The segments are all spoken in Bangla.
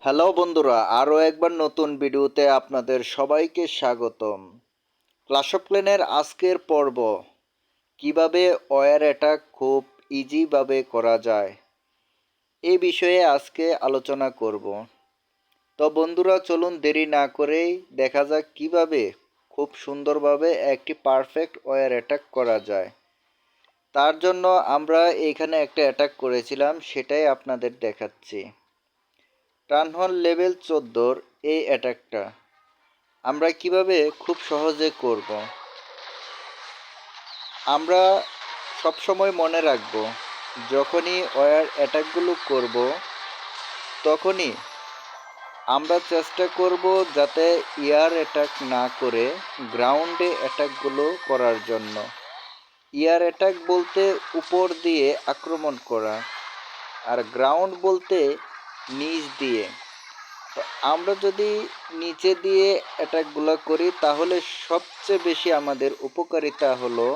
হ্যালো বন্ধুরা, আরও একবার নতুন ভিডিওতে আপনাদের সবাইকে স্বাগতম। ক্লাশ অফ ক্ল্যানের আজকের পর্ব কিভাবে ওয়্যার অ্যাটাক খুব ইজিভাবে করা যায় এই বিষয়ে আজকে আলোচনা করব। তো বন্ধুরা, চলুন দেরি না করেই দেখা যাক কিভাবে খুব সুন্দরভাবে একটি পারফেক্ট ওয়্যার অ্যাটাক করা যায়। তার জন্য আমরা এখানে একটা অ্যাটাক করেছিলাম, সেটাই আপনাদের দেখাচ্ছি। টাউনহল লেভেল 14 এই অ্যাটাকটা আমরা কিভাবে খুব সহজে করব। আমরা সব সময় মনে রাখব, যখনই ওয়্যার অ্যাটাকগুলো করব তখনই আমরা চেষ্টা করব যাতে এয়ার অ্যাটাক না করে গ্রাউন্ডে অ্যাটাকগুলো করার জন্য। এয়ার অ্যাটাক বলতে উপর দিয়ে আক্রমণ করা, আর গ্রাউন্ড বলতে নিচ দিয়ে। তো আমরা যদি নিচে দিয়ে অ্যাটাকগুলো করি তাহলে সবচেয়ে বেশি আমাদের উপকারিতা হলো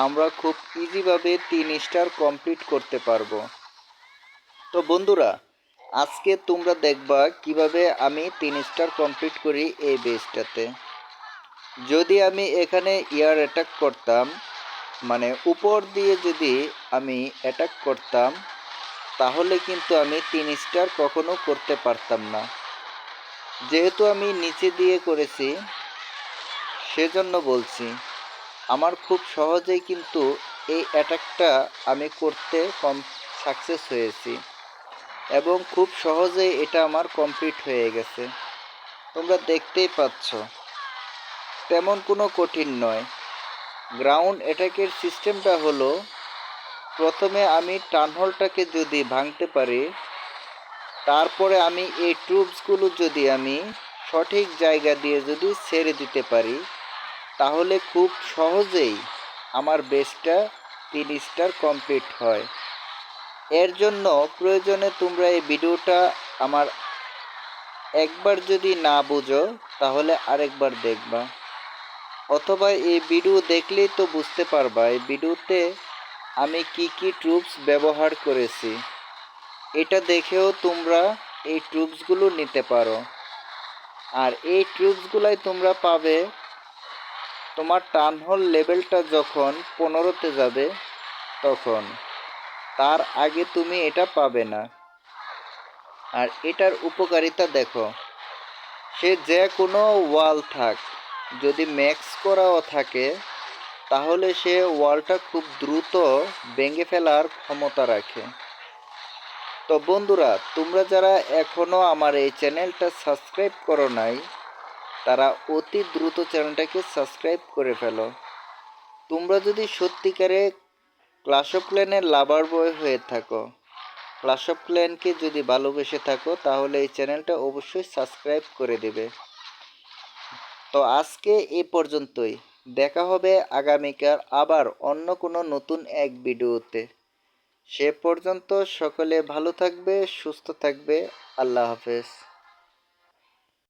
আমরা খুব ইজিভাবে 3 স্টার কমপ্লিট করতে পারবো। তো বন্ধুরা, আজকে তোমরা দেখবা কিভাবে আমি 3 স্টার কমপ্লিট করি এই বেসটাতে। যদি আমি এখানে এয়ার অ্যাটাক করতাম, মানে উপর দিয়ে যদি আমি অ্যাটাক করতাম, তাহলে কিন্তু আমি 3 স্টার কখনো করতে পারতাম না। যেহেতু আমি নিচে দিয়ে করেছি সেজন্য বলছি, আমার খুব সহজেই কিন্তু এই অ্যাটাকটা আমি করতে সাকসেস হয়েছি এবং খুব সহজেই এটা আমার কমপ্লিট হয়ে গেছে। তোমরা দেখতেই পাচ্ছ, তেমন কোনো কঠিন নয়। গ্রাউন্ড অ্যাটাকের সিস্টেমটা হলো, প্রথমে আমি টাউনহলটাকে যদি ভাঙতে পারি, তারপরে আমি এই ট্রুপসগুলো যদি আমি সঠিক জায়গা দিয়ে যদি ছেড়ে দিতে পারি, তাহলে খুব সহজেই আমার বেসটা 3 স্টার কমপ্লিট হয়। এর জন্য প্রয়োজনে তোমরা এই ভিডিওটা আমার একবার যদি না বুঝো তাহলে আরেকবার দেখবা, অথবা এই ভিডিও দেখলেই তো বুঝতে পারবা এই ভিডিওতে আমি কি কি ট্রুপস ব্যবহার করেছি। এটা দেখেও তোমরা এই ট্রুপসগুলো নিতে পারো। আর এই ট্রুপসগুলাই তোমরা পাবে তোমার টাউনহল লেভেলটা যখন 15তে যাবে তখন। তার আগে তুমি এটা পাবে না। আর এটার উপকারিতা দেখো, সে যে কোনো ওয়াল থাক, যদি ম্যাক্স করাও থাকে তাহলে সে ওয়ালটা খুব দ্রুত ভেঙে ফেলার ক্ষমতা রাখে। তো বন্ধুরা, তোমরা যারা এখনও আমার এই চ্যানেলটা সাবস্ক্রাইব করো নাই, তারা অতি দ্রুত চ্যানেলটাকে সাবস্ক্রাইব করে ফেলো। তোমরা যদি সত্যিকারে ক্লাশ অফ ক্ল্যানের লাভার বয় হয়ে থাকো, ক্লাশ অফ ক্ল্যানকে যদি ভালোবেসে থাকো, তাহলে এই চ্যানেলটা অবশ্যই সাবস্ক্রাইব করে দেবে। তো আজকে এ পর্যন্তই। দেখা হবে আগামীকাল আবার অন্য কোনো নতুন এক ভিডিওতে। সে পর্যন্ত সকলে ভালো থাকবে, সুস্থ থাকবে। আল্লাহ হাফেজ।